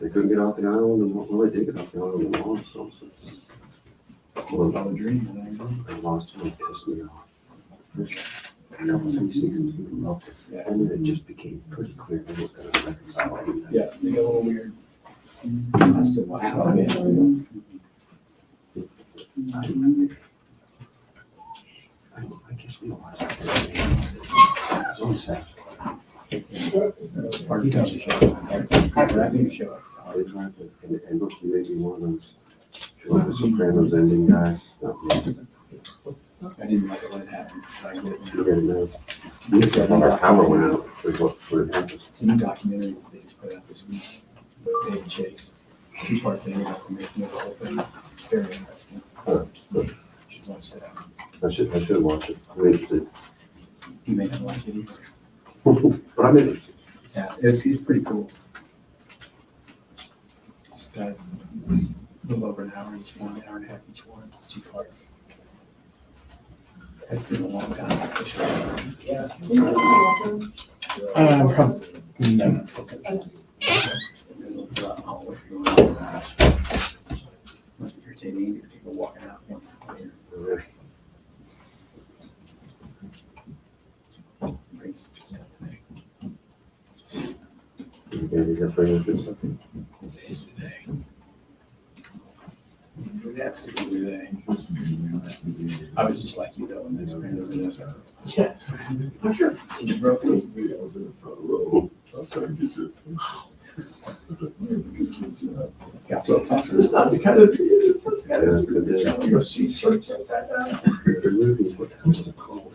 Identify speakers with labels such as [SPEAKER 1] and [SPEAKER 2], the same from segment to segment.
[SPEAKER 1] They couldn't get off the island, and well, they did get off the island in the long so
[SPEAKER 2] Well, all the dreams,
[SPEAKER 1] I lost him, it pissed me off. First couple, 3 seasons, we loved it.
[SPEAKER 2] Yeah.
[SPEAKER 1] And then it just became pretty clear they were gonna reconcile everything.
[SPEAKER 2] Yeah, they got a little weird. I still watch it.
[SPEAKER 1] I guess we watched it. It was only sad.
[SPEAKER 2] Party time to show. Wrapping the show.
[SPEAKER 1] And look, you may be one of those, like the Sopranos ending guys. Not me.
[SPEAKER 2] I didn't like it when it happened. But I get it.
[SPEAKER 1] You gotta know. We used to have our power went out, with what happened.
[SPEAKER 2] It's a new documentary they just put out this week with David Chase. 2-part thing about the making of the whole thing. It's very interesting.
[SPEAKER 1] Huh.
[SPEAKER 2] You should watch that.
[SPEAKER 1] I should watch it. I'm interested.
[SPEAKER 2] You may not like it either.
[SPEAKER 1] But I'm interested.
[SPEAKER 2] Yeah, it's pretty cool. It's got a little over an hour each one, an hour and a half each one. It's 2 parts. It's been a long time since the show.
[SPEAKER 3] Yeah.
[SPEAKER 2] Probably no. Most irritating if people walking out. Brings good stuff to me.
[SPEAKER 1] He's got bring us good stuff.
[SPEAKER 2] Today's the day. Absolutely the day. I was just like you though, and that's kind of the stuff.
[SPEAKER 3] Yeah, for sure.
[SPEAKER 2] You broke it.
[SPEAKER 3] I was in the front row. I was trying to get you.
[SPEAKER 2] Got so tough.
[SPEAKER 3] It's not the kind of tree it is. But the kind of tree it is. Your seat shirts like that now.
[SPEAKER 1] The movies, what the hell was it called?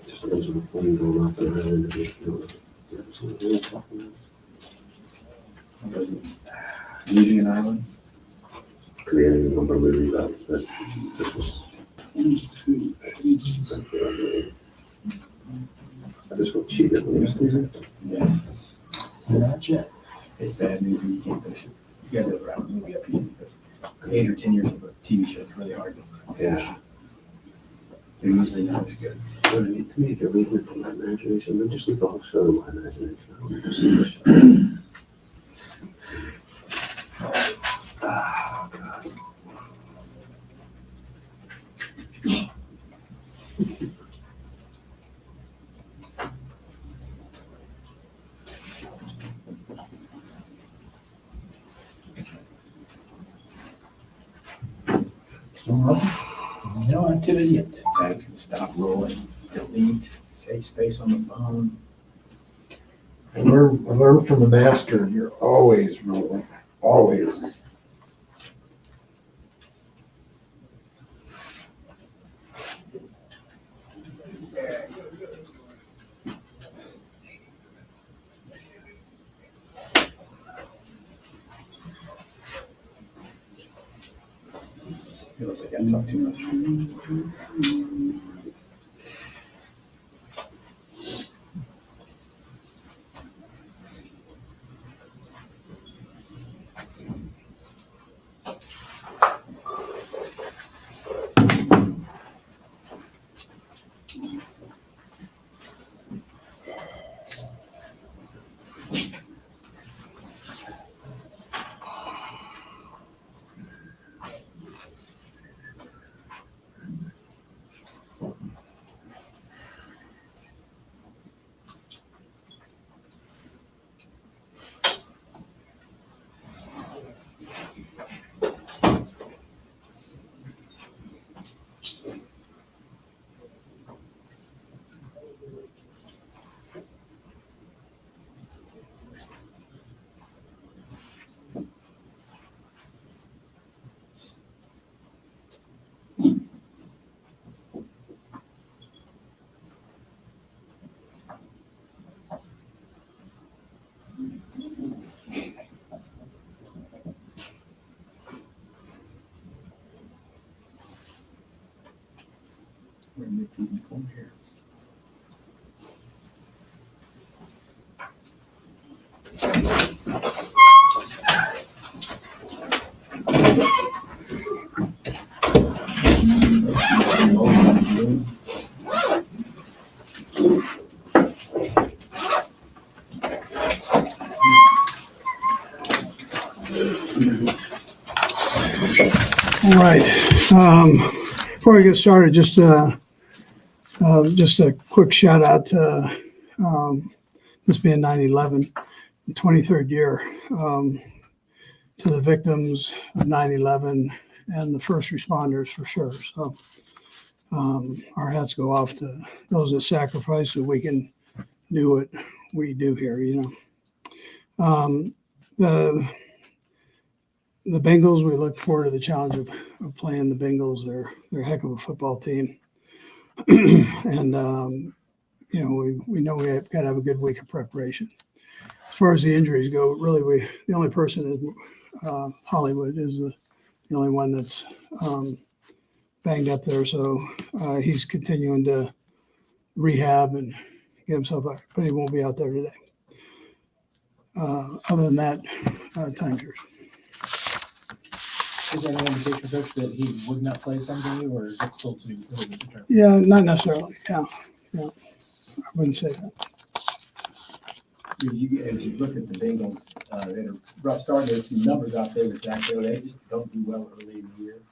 [SPEAKER 1] Just those of the plane going off the island. And you know, you ever seen the real talking about?
[SPEAKER 2] Losing an island.
[SPEAKER 1] Creating a number of movies out of this. This was. I just got cheated when you see it.
[SPEAKER 2] Yeah.
[SPEAKER 3] Not yet.
[SPEAKER 2] It's bad news when you can't finish it. You gotta do it around the movie up easy, but 8 or 10 years of a TV show is really hard to finish.
[SPEAKER 1] Yeah.
[SPEAKER 2] They're usually not as good.
[SPEAKER 1] To me, if you're leaving it to my imagination, then just leave the whole show to my imagination. I don't need to see the show. Ah, God.
[SPEAKER 2] No activity yet. Tag's gonna stop rolling, delete, save space on the phone.
[SPEAKER 3] I learned from the master, you're always rolling, always.
[SPEAKER 2] Feels like I talk too much. We're in mid-season form here.
[SPEAKER 4] All right. Before we get started, just a quick shout out to this being 9/11, the 23rd year, to the victims of 9/11 and the first responders for sure. So our hats go off to those that sacrifice so we can do what we do here. The Bengals, we look forward to the challenge of playing the Bengals. They're a heck of a football team. And, we know we've got to have a good week of preparation. As far as the injuries go, really, the only person is Hollywood is the only one that's banged up there. So he's continuing to rehab and get himself out, but he won't be out there today. Other than that, time's yours.
[SPEAKER 2] Is there any indication, Coach, that he would not play Sunday, or is it still too early to determine?
[SPEAKER 4] Yeah, not necessarily. Yeah. I wouldn't say that.
[SPEAKER 5] As you look at the Bengals, they had a rough start. There's some numbers out there that exactly they just don't do well early in the year.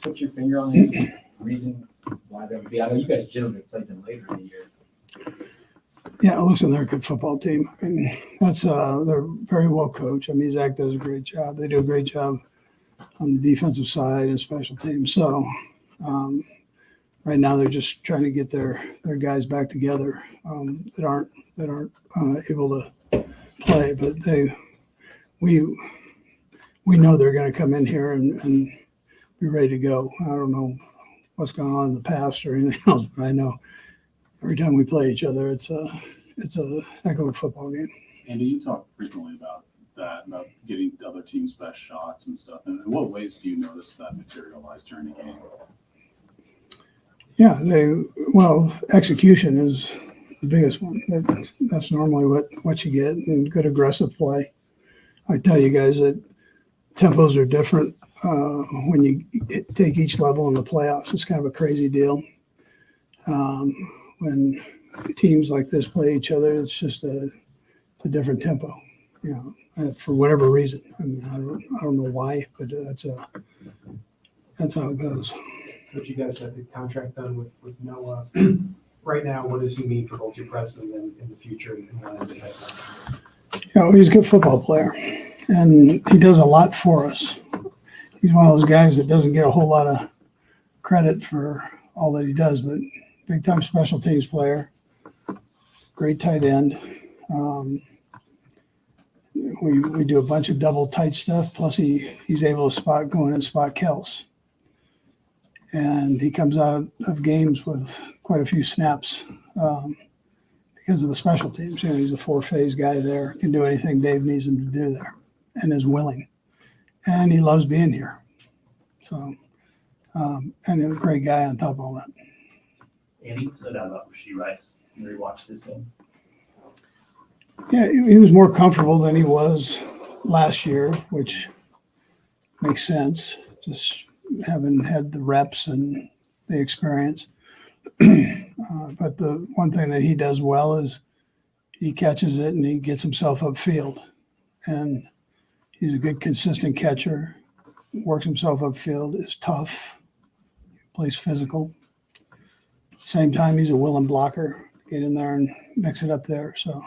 [SPEAKER 5] Put your finger on any reason why that would be. I know you guys generally play them later in the year.
[SPEAKER 4] Yeah, listen, they're a good football team. I mean, they're very well coached. I mean, Zach does a great job. They do a great job on the defensive side and special teams. So right now they're just trying to get their guys back together that aren't able to play. But we know they're going to come in here and be ready to go. I don't know what's going on in the past or anything else, but I know every time we play each other, it's a heck of a football game.
[SPEAKER 6] Andy, you talk frequently about that, about getting the other team's best shots and stuff. And in what ways do you notice that materialize during the game?
[SPEAKER 4] Yeah, execution is the biggest one. That's normally what you get, and good aggressive play. I tell you guys that tempos are different when you take each level in the playoffs. It's kind of a crazy deal. When teams like this play each other, it's a different tempo, for whatever reason. I mean, I don't know why, but that's how it goes.
[SPEAKER 7] Coach, you guys have the contract done with Noah. Right now, what does he mean for both your president and in the future?
[SPEAKER 4] He's a good football player, and he does a lot for us. He's one of those guys that doesn't get a whole lot of credit for all that he does, but big-time special teams player, great tight end. We do a bunch of double tight stuff, plus he's able to go in and spot Kels. And he comes out of games with quite a few snaps because of the special teams. He's a four-phase guy there, can do anything Dave needs him to do there, and is willing. And he loves being here. So, and a great guy on top of all that.
[SPEAKER 8] Andy, stood out about Rashee Rice. You rewatched this game?
[SPEAKER 4] Yeah, he was more comfortable than he was last year, which makes sense. Just having had the reps and the experience. But the one thing that he does well is he catches it and he gets himself upfield. And he's a good, consistent catcher, works himself upfield, is tough, plays physical. Same time, he's a willing blocker. Get in there and mix it up there. So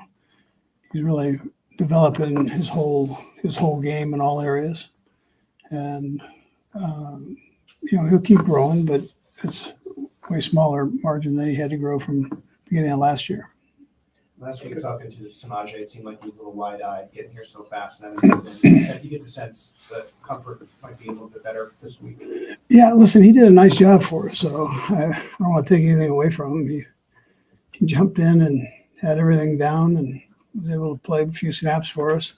[SPEAKER 4] he's really developing his whole game in all areas. And he'll keep growing, but it's way smaller margin than he had to grow from beginning of last year.
[SPEAKER 7] Last week, talking to Samaje, it seemed like he was a little wide-eyed, getting here so fast. And you get the sense that comfort might be a little bit better this week.
[SPEAKER 4] Yeah, listen, he did a nice job for us, so I don't want to take anything away from him. He jumped in and had everything down and was able to play a few snaps for us.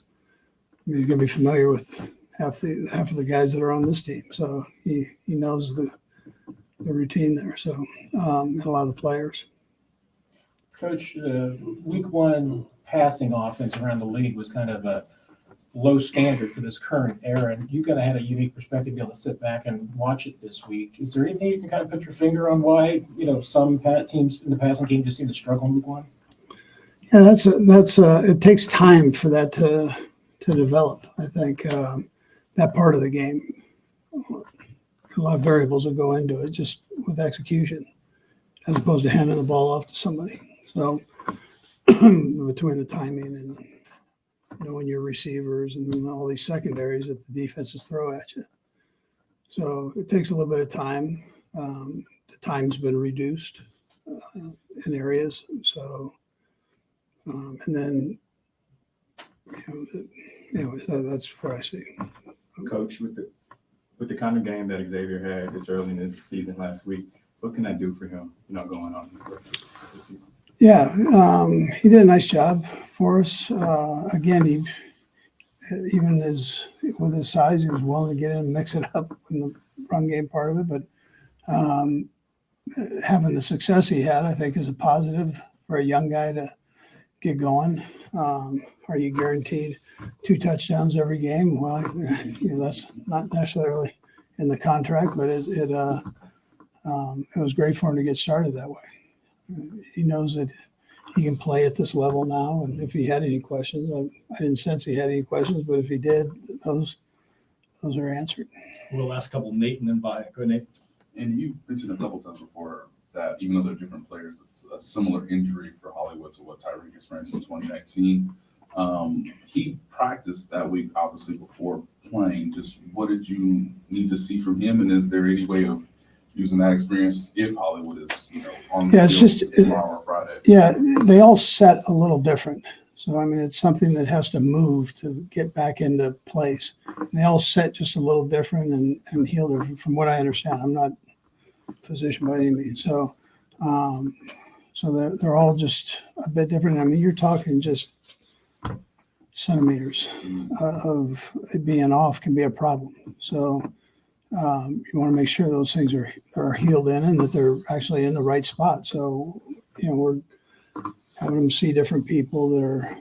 [SPEAKER 4] I mean, he's going to be familiar with half of the guys that are on this team, so he knows the routine there. So and a lot of the players.
[SPEAKER 2] Coach, week one passing offense around the league was kind of a low standard for this current era, and you kind of had a unique perspective to be able to sit back and watch it this week. Is there anything you can kind of put your finger on why some teams in the passing game just seem to struggle in week one?
[SPEAKER 4] Yeah, it takes time for that to develop. I think that part of the game, a lot of variables will go into it just with execution, as opposed to handing the ball off to somebody. So between the timing and knowing your receivers and then all these secondaries that the defenses throw at you. So it takes a little bit of time. The time's been reduced in areas. So, and then, anyways, that's what I see.
[SPEAKER 9] Coach, with the kind of game that Xavier had this early in his season last week, what can I do for him, going on in the rest of the season?
[SPEAKER 4] Yeah, he did a nice job for us. Again, even with his size, he was willing to get in and mix it up in the run game part of it. But having the success he had, I think, is a positive for a young guy to get going. Are you guaranteed 2 touchdowns every game? Well, that's not necessarily in the contract, but it was great for him to get started that way. He knows that he can play at this level now, and if he had any questions, I didn't sense he had any questions, but if he did, those are answered.
[SPEAKER 8] We'll last couple, Nate, and then by go ahead, Nate.
[SPEAKER 10] And you mentioned a couple times before that even though they're different players, it's a similar injury for Hollywood to what Tyreek experienced in 2019. He practiced that week, obviously, before playing. Just what did you need to see from him? And is there any way of using that experience if Hollywood is, on the field tomorrow or Friday?
[SPEAKER 4] Yeah, they all set a little different. So, I mean, it's something that has to move to get back into place. They all set just a little different and heal different, from what I understand. I'm not a physician by any means. So they're all just a bit different. I mean, you're talking just centimeters of it being off can be a problem. So you want to make sure those things are healed in and that they're actually in the right spot. So, we're having them see different people that are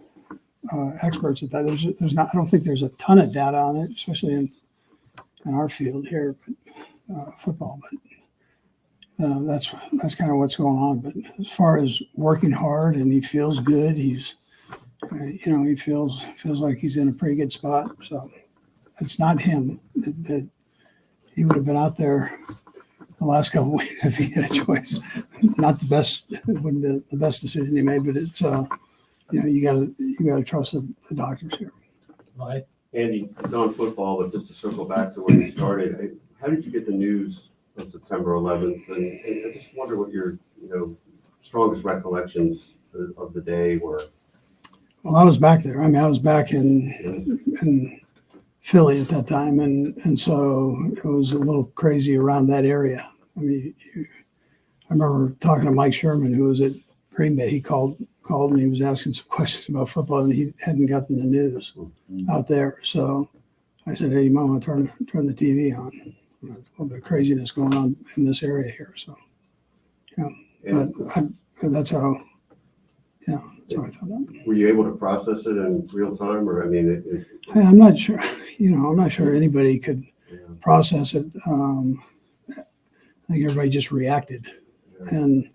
[SPEAKER 4] experts at that. There's not. I don't think there's a ton of data on it, especially in our field here, but football. But that's kind of what's going on. But as far as working hard and he feels good, he's he feels like he's in a pretty good spot. So it's not him that he would have been out there the last couple of weeks if he had a choice. Not the best. It wouldn't be the best decision he made, but it's you gotta trust the doctors here.
[SPEAKER 8] Right.
[SPEAKER 1] Andy, non-football, but just to circle back to where you started, how did you get the news of September 11th? And I just wonder what your strongest recollections of the day were.
[SPEAKER 4] Well, I was back there. I mean, I was back in Philly at that time, and so it was a little crazy around that area. I mean, I remember talking to Mike Sherman, who was at Green Bay. He called and he was asking some questions about football, and he hadn't gotten the news out there. So I said, "Hey, you might want to turn the TV on. A little bit of craziness going on in this area here." So, that's how. Yeah, that's how I found out.
[SPEAKER 1] Were you able to process it in real time, or I mean,
[SPEAKER 4] I'm not sure. I'm not sure anybody could process it. I think everybody just reacted, and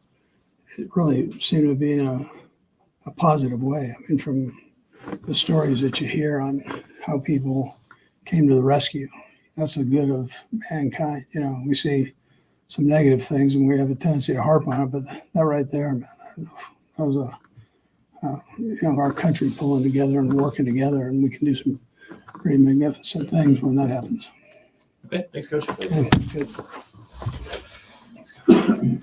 [SPEAKER 4] it really seemed to be in a positive way. I mean, from the stories that you hear on how people came to the rescue, that's the good of mankind. We see some negative things, and we have a tendency to harp on it, but that right there, man, that was our country pulling together and working together, and we can do some pretty magnificent things when that happens.
[SPEAKER 8] Okay, thanks, Coach.
[SPEAKER 4] Yeah, good.
[SPEAKER 8] Thanks, Coach.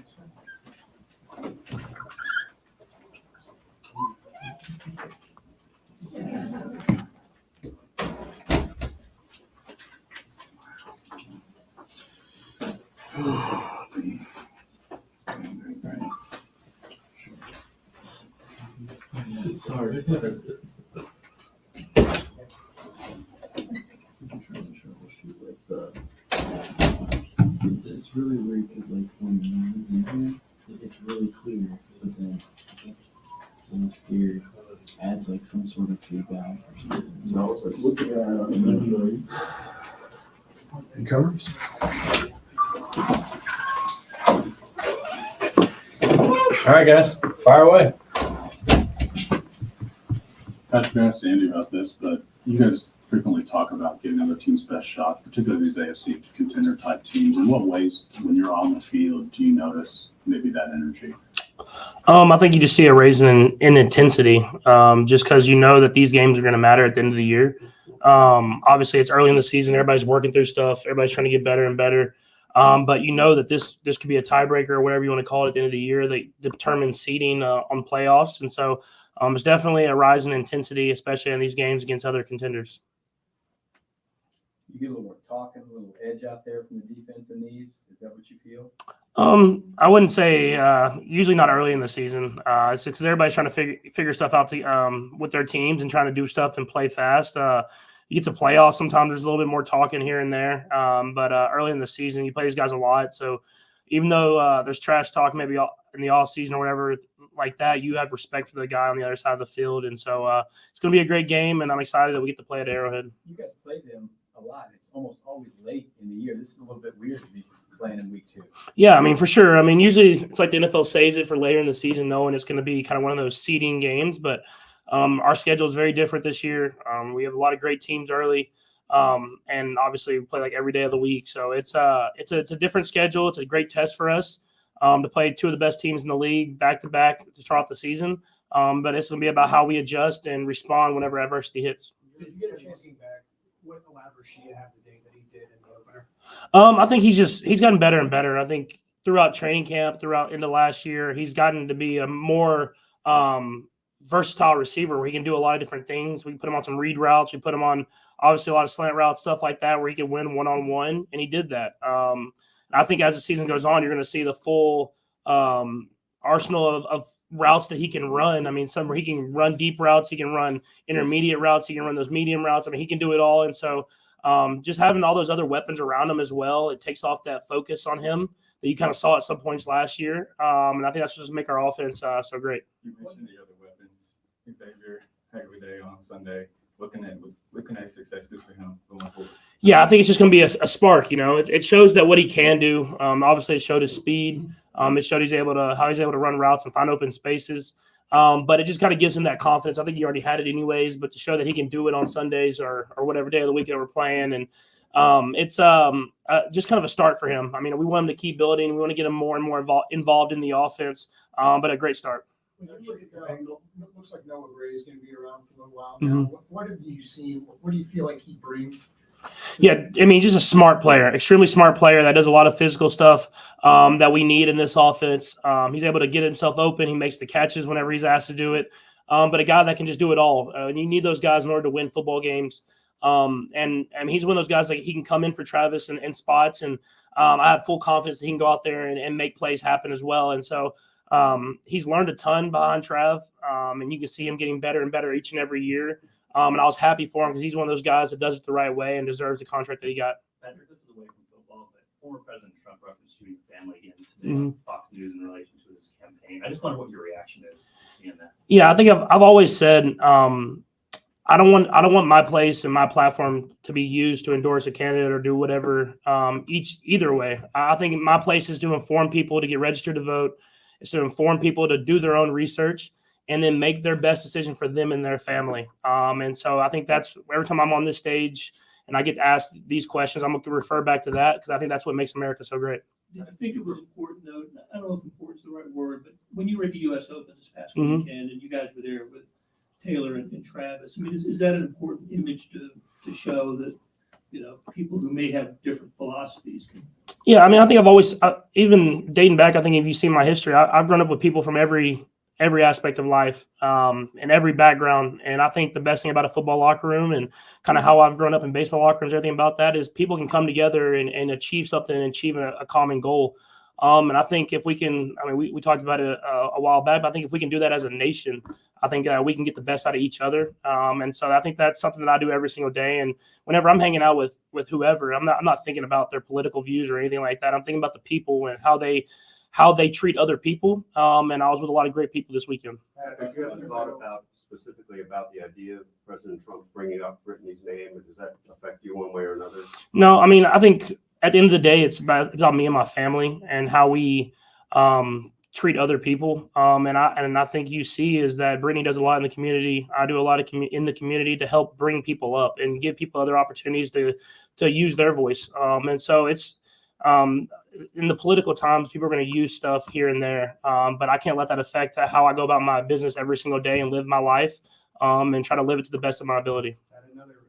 [SPEAKER 9] Sorry.
[SPEAKER 11] It's really weird because when the man is in here, it's really clear, but then when it's scared, adds some sort of feedback or something. So I was looking at it.
[SPEAKER 3] It covers.
[SPEAKER 5] All right, guys, fire away.
[SPEAKER 6] Patrick, I asked Andy about this, but you guys frequently talk about getting other teams' best shots, particularly these AFC contender type teams. In what ways, when you're on the field, do you notice maybe that energy?
[SPEAKER 12] I think you just see a raise in intensity, just because you know that these games are going to matter at the end of the year. Obviously, it's early in the season; everybody's working through stuff. Everybody's trying to get better and better. But you know that this could be a tiebreaker or whatever you want to call it at the end of the year that determines seeding on playoffs. And so, it's definitely a rise in intensity, especially in these games against other contenders.
[SPEAKER 5] You get a little more talking, a little edge out there from the defense in these. Is that what you feel?
[SPEAKER 12] I wouldn't say usually not early in the season. It's because everybody's trying to figure stuff out with their teams and trying to do stuff and play fast. You get to playoffs, sometimes there's a little bit more talking here and there. But early in the season, you play these guys a lot. So even though there's trash talk maybe in the off season or whatever like that, you have respect for the guy on the other side of the field. And so it's going to be a great game, and I'm excited that we get to play at Arrowhead.
[SPEAKER 5] You guys play them a lot. It's almost always late in the year. This is a little bit weird to be playing in week 2.
[SPEAKER 12] Yeah, I mean, for sure. I mean, usually it's like the NFL saves it for later in the season, knowing it's going to be kind of one of those seeding games. But our schedule is very different this year. We have a lot of great teams early, and obviously we play like every day of the week. So it's a different schedule. It's a great test for us to play 2 of the best teams in the league back to back to start off the season. But it's going to be about how we adjust and respond whenever adversity hits.
[SPEAKER 7] Did you get a chance to look back? What allowed Rashid to have the day that he did in the opener?
[SPEAKER 12] I think he's gotten better and better. I think throughout training camp, throughout into last year, he's gotten to be a more versatile receiver where he can do a lot of different things. We put him on some read routes. We put him on obviously a lot of slant routes, stuff like that, where he can win one-on-one, and he did that. I think as the season goes on, you're going to see the full arsenal of routes that he can run. I mean, some where he can run deep routes, he can run intermediate routes, he can run those medium routes. I mean, he can do it all. And so just having all those other weapons around him as well, it takes off that focus on him that you kind of saw at some points last year. And I think that's just make our offense so great.
[SPEAKER 9] You mentioned the other weapons. Xavier had a good day on Sunday. What can that success do for him going forward?
[SPEAKER 12] Yeah, I think it's just going to be a spark. You know, it shows that what he can do. Obviously, it showed his speed. It showed how he's able to run routes and find open spaces. But it just kind of gives him that confidence. I think he already had it anyways, but to show that he can do it on Sundays or whatever day of the week that we're playing, and it's just kind of a start for him. I mean, we want him to keep building. We want to get him more and more involved in the offense. But a great start.
[SPEAKER 3] When you look at the angle, it looks like Noah Gray is going to be around for a little while now. What have you seen? What do you feel like he brings?
[SPEAKER 12] Yeah, I mean, just a smart player, extremely smart player that does a lot of physical stuff that we need in this offense. He's able to get himself open. He makes the catches whenever he's asked to do it. But a guy that can just do it all. And you need those guys in order to win football games. And he's one of those guys that he can come in for Travis in spots. And I have full confidence that he can go out there and make plays happen as well. And so he's learned a ton behind Trav. And you can see him getting better and better each and every year. And I was happy for him because he's one of those guys that does it the right way and deserves the contract that he got.
[SPEAKER 8] Patrick, this is away from football, but former President Trump referenced you and your family again today on Fox News in relation to his campaign. I just wonder what your reaction is to seeing that.
[SPEAKER 12] Yeah, I think I've always said I don't want my place and my platform to be used to endorse a candidate or do whatever. Either way, I think my place is to inform people to get registered to vote. It's to inform people to do their own research and then make their best decision for them and their family. And so I think that's every time I'm on this stage and I get asked these questions, I'm going to refer back to that because I think that's what makes America so great.
[SPEAKER 13] I think it was important, though. I don't know if important is the right word, but when you were at the U.S. Open this past weekend and you guys were there with Taylor and Travis, I mean, is that an important image to show that, you know, people who may have different philosophies can?
[SPEAKER 12] Yeah, I mean, I think I've always, even dating back, I think if you've seen my history, I've grown up with people from every aspect of life and every background. And I think the best thing about a football locker room and kind of how I've grown up in baseball locker rooms, everything about that is people can come together and achieve something and achieve a common goal. And I think if we can, I mean, we talked about it a while back, but I think if we can do that as a nation, I think we can get the best out of each other. And so I think that's something that I do every single day. And whenever I'm hanging out with whoever, I'm not thinking about their political views or anything like that. I'm thinking about the people and how they treat other people. And I was with a lot of great people this weekend.
[SPEAKER 1] Have you ever thought specifically about the idea of President Trump bringing up Brittany's name? Does that affect you one way or another?
[SPEAKER 12] No, I mean, I think at the end of the day, it's about me and my family and how we treat other people. And I think you see is that Brittany does a lot in the community. I do a lot of in the community to help bring people up and give people other opportunities to use their voice. And so it's in the political times, people are going to use stuff here and there, but I can't let that affect how I go about my business every single day and live my life and try to live it to the best of my ability.
[SPEAKER 7] And another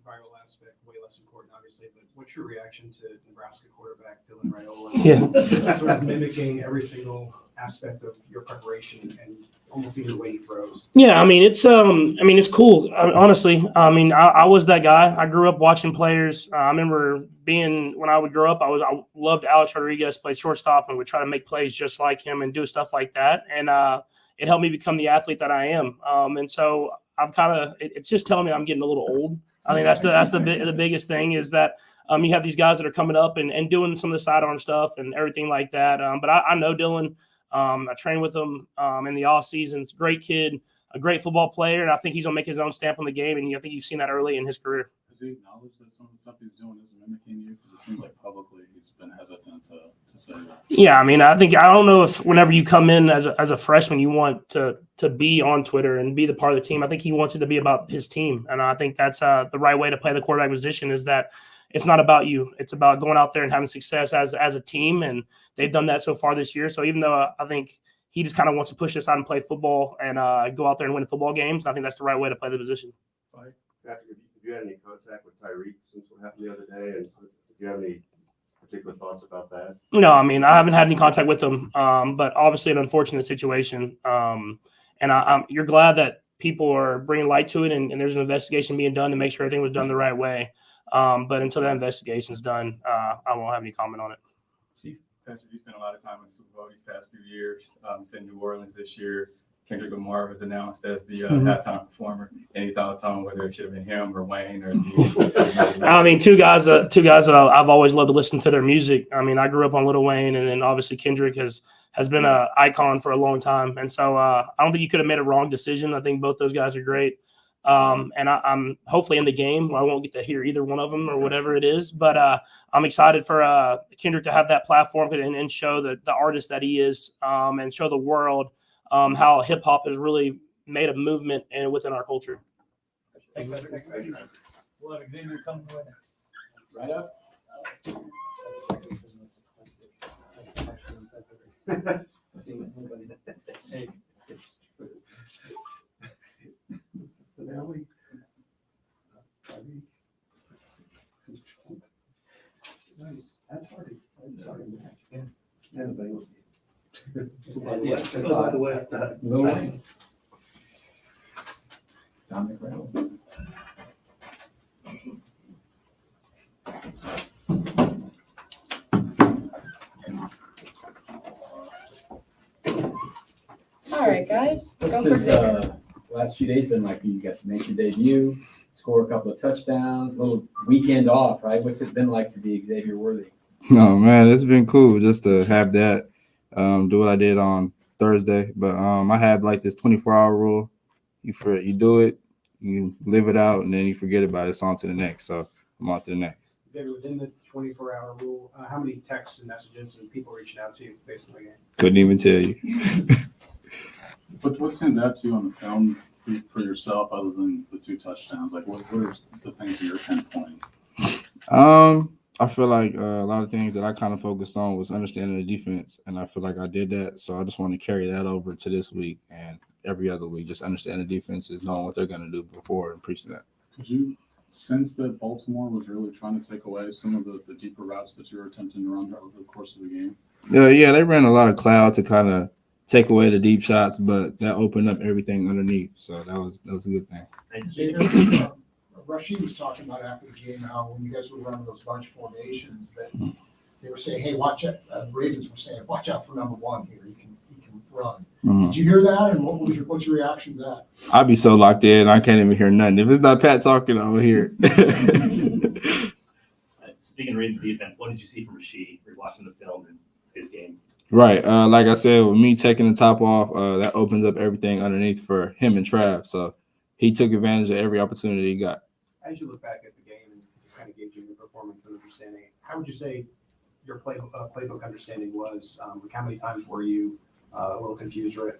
[SPEAKER 7] viral aspect, way less important, obviously, but what's your reaction to Nebraska quarterback Dylan Raiola?
[SPEAKER 12] Yeah.
[SPEAKER 7] Sort of mimicking every single aspect of your preparation and almost even the way he throws.
[SPEAKER 12] Yeah, it's cool. Honestly, I was that guy. I grew up watching players. I remember when I would grow up, I loved Alex Rodriguez, played shortstop, and would try to make plays just like him and do stuff like that. And it helped me become the athlete that I am. And so I've it's just telling me I'm getting a little old. I think that's the biggest thing is that you have these guys that are coming up and doing some of the sidearm stuff and everything like that. But I know Dylan. I train with him in the off seasons. Great kid, a great football player, and I think he's gonna make his own stamp on the game. And I think you've seen that early in his career.
[SPEAKER 6] Has he acknowledged that some of the stuff he's doing is mimicking you? Because it seems like publicly he's been hesitant to say that.
[SPEAKER 12] Yeah, I don't know if whenever you come in as a freshman, you want to be on Twitter and be the part of the team. I think he wants it to be about his team, and I think that's the right way to play the quarterback position. Is that it's not about you. It's about going out there and having success as a team, and they've done that so far this year. So even though I think he just kind of wants to push this out and play football and go out there and win football games, I think that's the right way to play the position.
[SPEAKER 1] Patrick, have you had any contact with Tyreek since what happened the other day? And do you have any particular thoughts about that?
[SPEAKER 12] No, I haven't had any contact with him, but obviously an unfortunate situation. And you're glad that people are bringing light to it and there's an investigation being done to make sure everything was done the right way. But until that investigation's done, I won't have any comment on it.
[SPEAKER 9] Chief Patrick, you spent a lot of time in the Super Bowl these past few years. It's in New Orleans this year. Kendrick Lamar was announced as the halftime performer. Any thoughts on whether it should have been him or Wayne or?
[SPEAKER 12] Two guys that I've always loved to listen to their music. I grew up on Lil Wayne, and then obviously Kendrick has been an icon for a long time. And so I don't think you could have made a wrong decision. I think both those guys are great. And I'm hopefully in the game. I won't get to hear either one of them or whatever it is, but I'm excited for Kendrick to have that platform and show the artist that he is, and show the world how hip hop has really made a movement within our culture.
[SPEAKER 7] Thanks, Patrick. Thanks, Patrick.
[SPEAKER 13] We'll have Xavier come to us.
[SPEAKER 5] Right up.
[SPEAKER 1] Finale. That's hard. Yeah. And the Bengals.
[SPEAKER 13] By the way.
[SPEAKER 5] Lil Wayne. Dominic Reynolds.
[SPEAKER 14] All right, guys. Go
[SPEAKER 5] What's
[SPEAKER 14] for
[SPEAKER 5] his
[SPEAKER 14] Xavier.
[SPEAKER 5] last few days been like? You got to make your debut, score a couple of touchdowns, a little weekend off, right? What's it been like to be Xavier Worthy?
[SPEAKER 15] No, man, it's been cool just to have that, do what I did on Thursday. But I have like this 24-hour rule. You do it, you live it out, and then you forget about it. It's on to the next. So I'm on to the next.
[SPEAKER 7] Xavier, within the 24-hour rule, how many texts and messages and people reaching out to you based on the game?
[SPEAKER 15] Couldn't even tell you.
[SPEAKER 6] But what stands out to you on the film for yourself other than the 2 touchdowns? Like, what are the things that you're pinpointing?
[SPEAKER 15] I feel like a lot of things that I kind of focused on was understanding the defense, and I feel like I did that. So I just want to carry that over to this week and every other week, just understand the defenses, knowing what they're going to do before and preaching that.
[SPEAKER 6] Could you sense that Baltimore was really trying to take away some of the deeper routes that you were attempting to run over the course of the game?
[SPEAKER 15] Yeah, they ran a lot of cloud to kind of take away the deep shots, but that opened up everything underneath. So that was a good thing.
[SPEAKER 3] Xavier, Rashid was talking about after the game how when you guys were running those bunch formations that they were saying, hey, watch out. The Ravens were saying, watch out for number 1 here. He can run.
[SPEAKER 15] Mm-hmm.
[SPEAKER 3] Did you hear that? And what's your reaction to that?
[SPEAKER 15] I'd be so locked in, I can't even hear nothing. If it's not Pat talking, I'll hear it.
[SPEAKER 8] Speaking of reading the defense, what did you see from Rashid? You're watching the film in his game.
[SPEAKER 15] Right. Like I said, with me taking the top off, that opens up everything underneath for him and Trav. So he took advantage of every opportunity he got.
[SPEAKER 7] As you look back at the game and just kind of gauge your performance and understanding, how would you say your playbook understanding was? Like how many times were you a little confused, right?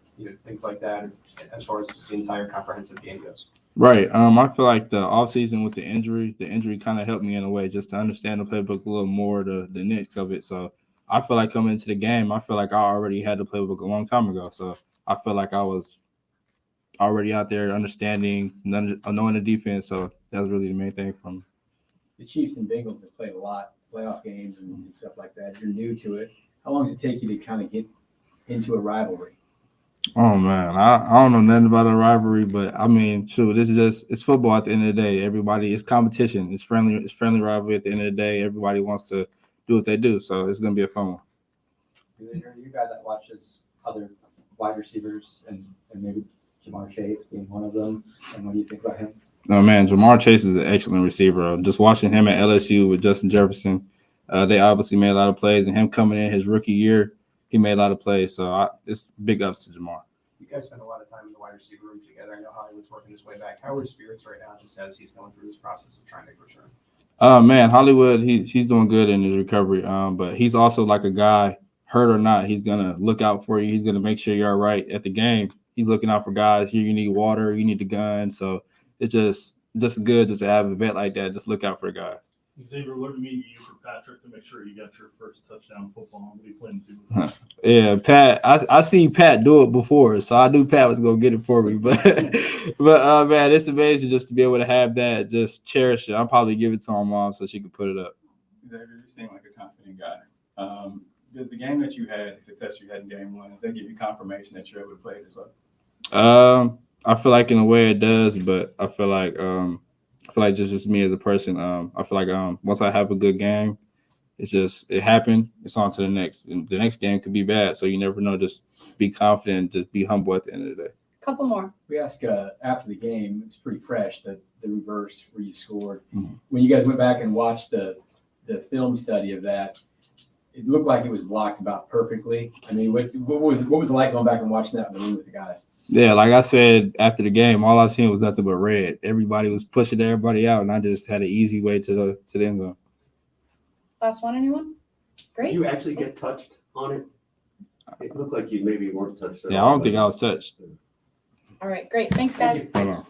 [SPEAKER 7] Things like that, as far as just the entire comprehensive game goes.
[SPEAKER 15] Right. I feel like the offseason with the injury kind of helped me in a way just to understand the playbook a little more, the nits of it. So I feel like coming into the game, I feel like I already had the playbook a long time ago. So I feel like I was already out there understanding, knowing the defense. So that was really the main thing from me.
[SPEAKER 5] The Chiefs and Bengals have played a lot, playoff games and stuff like that. You're new to it. How long does it take you to kind of get into a rivalry?
[SPEAKER 15] Oh man, I don't know nothing about a rivalry, but I mean, shoot, it's football at the end of the day. Everybody, it's competition. It's friendly rivalry at the end of the day. Everybody wants to do what they do, so it's gonna be a fun one.
[SPEAKER 5] You're a guy that watches other wide receivers and maybe Jamar Chase being one of them. And what do you think about him?
[SPEAKER 15] No man, Jamar Chase is an excellent receiver. Just watching him at LSU with Justin Jefferson, they obviously made a lot of plays, and him coming in his rookie year, he made a lot of plays. So it's big ups to Jamar.
[SPEAKER 7] You guys spend a lot of time in the wide receiver room together. I know Hollywood's working his way back. How are his spirits right now, just as he's going through this process of trying to return?
[SPEAKER 15] Man, Hollywood, he's doing good in his recovery. But he's also like a guy, hurt or not, he's gonna look out for you. He's gonna make sure you're all right at the game. He's looking out for guys. Here, you need water, you need the gun. So it's just good just to have a vet like that. Just look out for the guys.
[SPEAKER 8] Xavier, what did it mean to you for Patrick to make sure you got your first touchdown football? What do you plan to do?
[SPEAKER 15] Yeah, Pat. I seen Pat do it before, so I knew Pat was gonna get it for me. But man, it's amazing just to be able to have that. Just cherish it. I'll probably give it to my mom so she can put it up.
[SPEAKER 9] Xavier, you seem like a confident guy. Does the game that you had, the success you had in game one, does that give you confirmation that you're able to play this well?
[SPEAKER 15] I feel like in a way it does, but I feel like just me as a person. I feel like once I have a good game, it happened. It's on to the next. And the next game could be bad, so you never know. Just be confident. Just be humble at the end of the day.
[SPEAKER 14] Couple more.
[SPEAKER 5] We asked after the game, it's pretty fresh, the reverse where you scored.
[SPEAKER 15] Mm-hmm.
[SPEAKER 5] When you guys went back and watched the film study of that, it looked like it was blocked about perfectly. I mean, what was it like going back and watching that in the room with the guys?
[SPEAKER 15] Yeah, like I said after the game, all I seen was nothing but red. Everybody was pushing everybody out, and I just had an easy way to the end zone.
[SPEAKER 14] Last one, anyone? Great.
[SPEAKER 1] Did you actually get touched on it? It looked like you maybe weren't touched at
[SPEAKER 15] Yeah,
[SPEAKER 1] all.
[SPEAKER 15] I don't think I was touched.
[SPEAKER 14] All right, great. Thanks, guys.
[SPEAKER 15] Hold on.